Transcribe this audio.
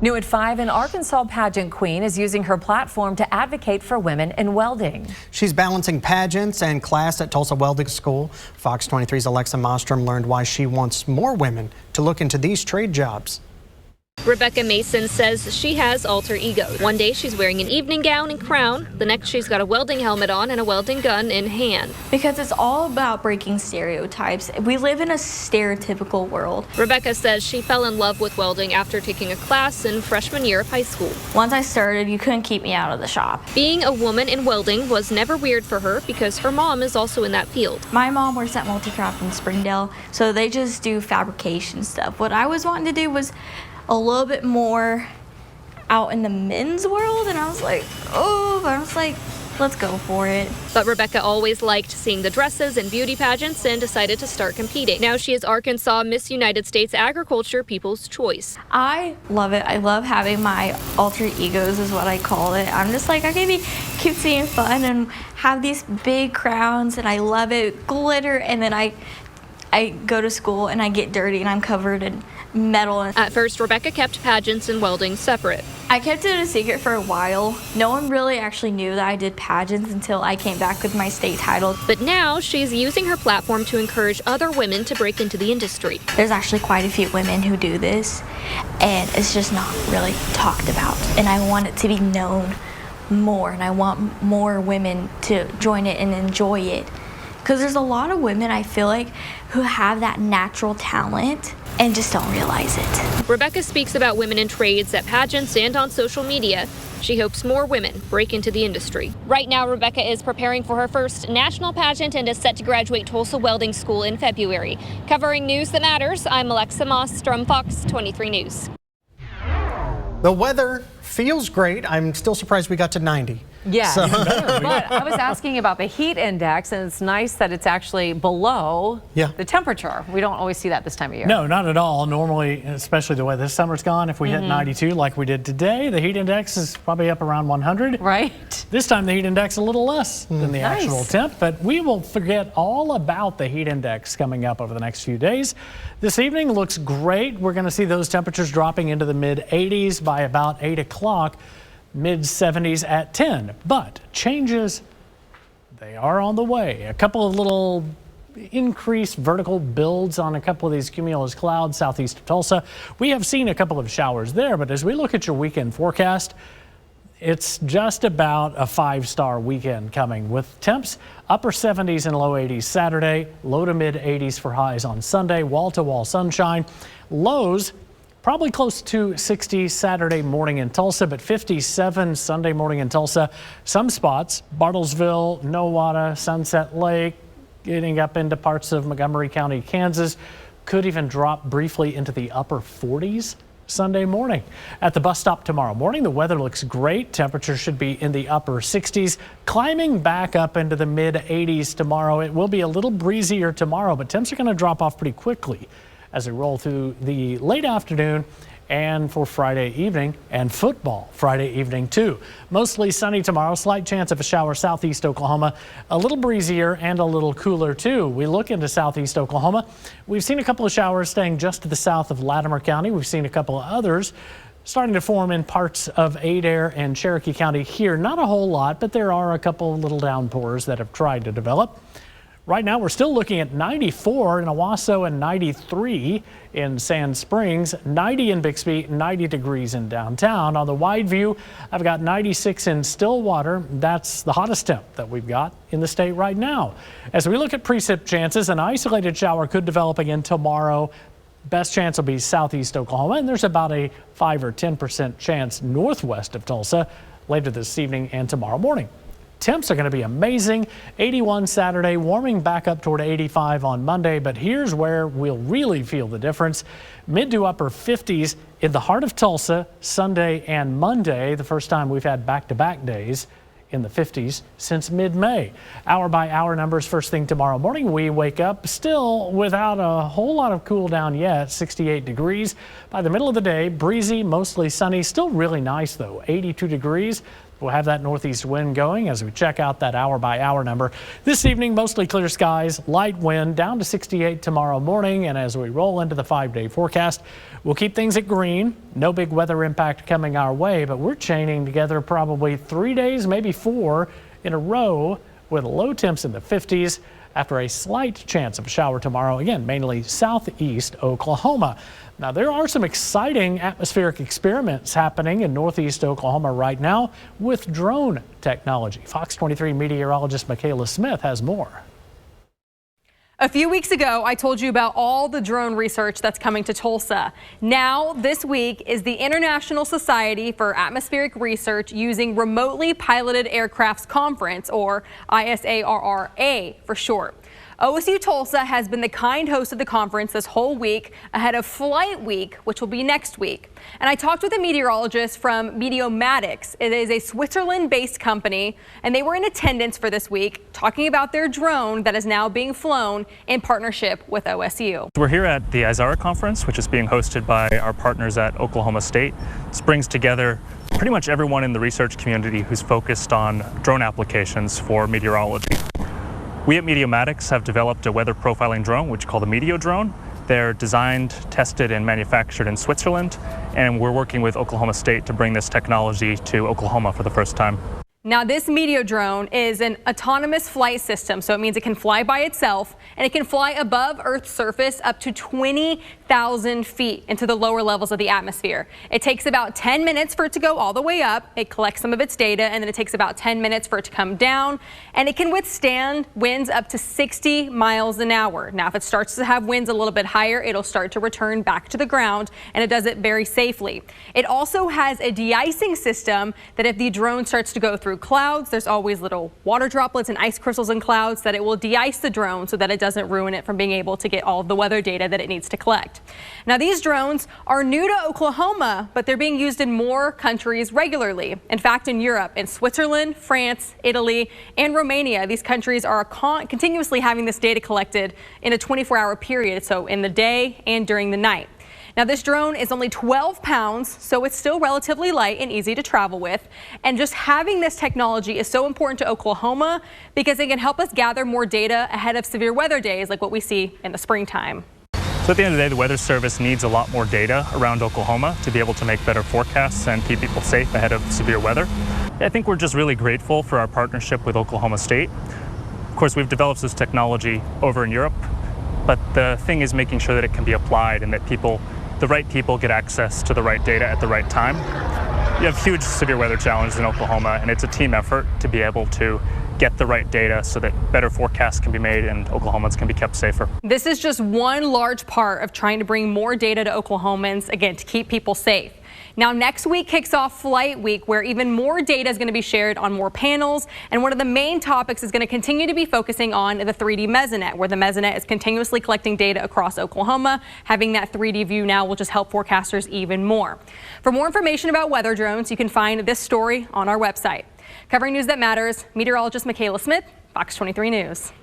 New at 5, an Arkansas pageant queen is using her platform to advocate for women in welding. She's balancing pageants and class at Tulsa Welding School. Fox 23's Alexa Mostrom learned why she wants more women to look into these trade jobs. Rebecca Mason says she has alter egos. One day she's wearing an evening gown and crown. The next she's got a welding helmet on and a welding gun in hand. Because it's all about breaking stereotypes. We live in a stereotypical world. Rebecca says she fell in love with welding after taking a class in freshman year of high school. Once I started, you couldn't keep me out of the shop. Being a woman in welding was never weird for her because her mom is also in that field. My mom works at Multicraft in Springdale, so they just do fabrication stuff. What I was wanting to do was a little bit more out in the men's world, and I was like, let's go for it. But Rebecca always liked seeing the dresses and beauty pageants and decided to start competing. Now she is Arkansas Miss United States Agriculture People's Choice. I love it. I love having my alter egos is what I call it. I'm just like, I can be cutesy and fun and have these big crowns, and I love it, glitter, and then I go to school and I get dirty and I'm covered in metal. At first, Rebecca kept pageants and welding separate. I kept it a secret for a while. No one really actually knew that I did pageants until I came back with my state title. But now she's using her platform to encourage other women to break into the industry. There's actually quite a few women who do this, and it's just not really talked about. And I want it to be known more, and I want more women to join it and enjoy it. Because there's a lot of women, I feel like, who have that natural talent and just don't realize it. Rebecca speaks about women in trades at pageants and on social media. She hopes more women break into the industry. Right now, Rebecca is preparing for her first national pageant and is set to graduate Tulsa Welding School in February. Covering news that matters, I'm Alexa Mostrom, Fox 23 News. The weather feels great. I'm still surprised we got to 90. Yeah, but I was asking about the heat index, and it's nice that it's actually below the temperature. We don't always see that this time of year. No, not at all. Normally, especially the way this summer's gone, if we hit 92 like we did today, the heat index is probably up around 100. Right. This time the heat index a little less than the actual temp, but we will forget all about the heat index coming up over the next few days. This evening looks great. We're going to see those temperatures dropping into the mid 80s by about 8 o'clock. Mid 70s at 10, but changes, they are on the way. A couple of little increased vertical builds on a couple of these cumulus clouds southeast of Tulsa. We have seen a couple of showers there, but as we look at your weekend forecast, it's just about a 5-star weekend coming with temps upper 70s and low 80s Saturday, low to mid 80s for highs on Sunday, wall-to-wall sunshine, lows probably close to 60 Saturday morning in Tulsa, but 57 Sunday morning in Tulsa. Some spots, Bartlesville, Nowata, Sunset Lake, getting up into parts of Montgomery County, Kansas, could even drop briefly into the upper 40s Sunday morning. At the bus stop tomorrow morning, the weather looks great. Temperatures should be in the upper 60s, climbing back up into the mid 80s tomorrow. It will be a little breezier tomorrow, but temps are going to drop off pretty quickly as we roll through the late afternoon and for Friday evening and football Friday evening too. Mostly sunny tomorrow, slight chance of a shower southeast Oklahoma, a little breezier and a little cooler too. We look into southeast Oklahoma. We've seen a couple of showers staying just to the south of Latimer County. We've seen a couple of others starting to form in parts of Adair and Cherokee County here. Not a whole lot, but there are a couple of little downpours that have tried to develop. Right now, we're still looking at 94 in Owasso and 93 in Sand Springs, 90 in Bixby, 90 degrees in downtown. On the wide view, I've got 96 in Stillwater. That's the hottest temp that we've got in the state right now. As we look at precip chances, an isolated shower could develop again tomorrow. Best chance will be southeast Oklahoma, and there's about a 5 or 10% chance northwest of Tulsa later this evening and tomorrow morning. Temps are going to be amazing. 81 Saturday, warming back up toward 85 on Monday, but here's where we'll really feel the difference. Mid to upper 50s in the heart of Tulsa Sunday and Monday, the first time we've had back-to-back days in the 50s since mid-May. Hour by hour numbers first thing tomorrow morning. We wake up still without a whole lot of cool down yet, 68 degrees. By the middle of the day, breezy, mostly sunny, still really nice though, 82 degrees. We'll have that northeast wind going as we check out that hour-by-hour number. This evening, mostly clear skies, light wind, down to 68 tomorrow morning. And as we roll into the 5-day forecast, we'll keep things at green. No big weather impact coming our way, but we're chaining together probably 3 days, maybe 4 in a row with low temps in the 50s after a slight chance of a shower tomorrow, again, mainly southeast Oklahoma. Now, there are some exciting atmospheric experiments happening in northeast Oklahoma right now with drone technology. Fox 23 meteorologist Michaela Smith has more. A few weeks ago, I told you about all the drone research that's coming to Tulsa. Now, this week is the International Society for Atmospheric Research using Remotely Piloted Aircrafts Conference, or ISARRA for short. OSU-Tulsa has been the kind host of the conference this whole week ahead of Flight Week, which will be next week. And I talked with a meteorologist from Meteomatics. It is a Switzerland-based company, and they were in attendance for this week talking about their drone that is now being flown in partnership with OSU. We're here at the ISARRA conference, which is being hosted by our partners at Oklahoma State. This brings together pretty much everyone in the research community who's focused on drone applications for meteorology. We at Meteomatics have developed a weather profiling drone, which is called the Meteo drone. They're designed, tested, and manufactured in Switzerland, and we're working with Oklahoma State to bring this technology to Oklahoma for the first time. Now, this Meteo drone is an autonomous flight system, so it means it can fly by itself, and it can fly above Earth's surface up to 20,000 feet into the lower levels of the atmosphere. It takes about 10 minutes for it to go all the way up. It collects some of its data, and then it takes about 10 minutes for it to come down, and it can withstand winds up to 60 miles an hour. Now, if it starts to have winds a little bit higher, it'll start to return back to the ground, and it does it very safely. It also has a de-icing system that if the drone starts to go through clouds, there's always little water droplets and ice crystals in clouds that it will de-ice the drone so that it doesn't ruin it from being able to get all of the weather data that it needs to collect. Now, these drones are new to Oklahoma, but they're being used in more countries regularly. In fact, in Europe, in Switzerland, France, Italy, and Romania, these countries are continuously having this data collected in a 24-hour period, so in the day and during the night. Now, this drone is only 12 pounds, so it's still relatively light and easy to travel with. And just having this technology is so important to Oklahoma because it can help us gather more data ahead of severe weather days like what we see in the springtime. So at the end of the day, the Weather Service needs a lot more data around Oklahoma to be able to make better forecasts and keep people safe ahead of severe weather. I think we're just really grateful for our partnership with Oklahoma State. Of course, we've developed this technology over in Europe, but the thing is making sure that it can be applied and that the right people get access to the right data at the right time. You have huge severe weather challenges in Oklahoma, and it's a team effort to be able to get the right data so that better forecasts can be made and Oklahomans can be kept safer. This is just one large part of trying to bring more data to Oklahomans, again, to keep people safe. Now, next week kicks off Flight Week, where even more data is going to be shared on more panels. And one of the main topics is going to continue to be focusing on the 3D Mesonet, where the Mesonet is continuously collecting data across Oklahoma. Having that 3D view now will just help forecasters even more. For more information about weather drones, you can find this story on our website. Covering news that matters, meteorologist Michaela Smith, Fox 23 News.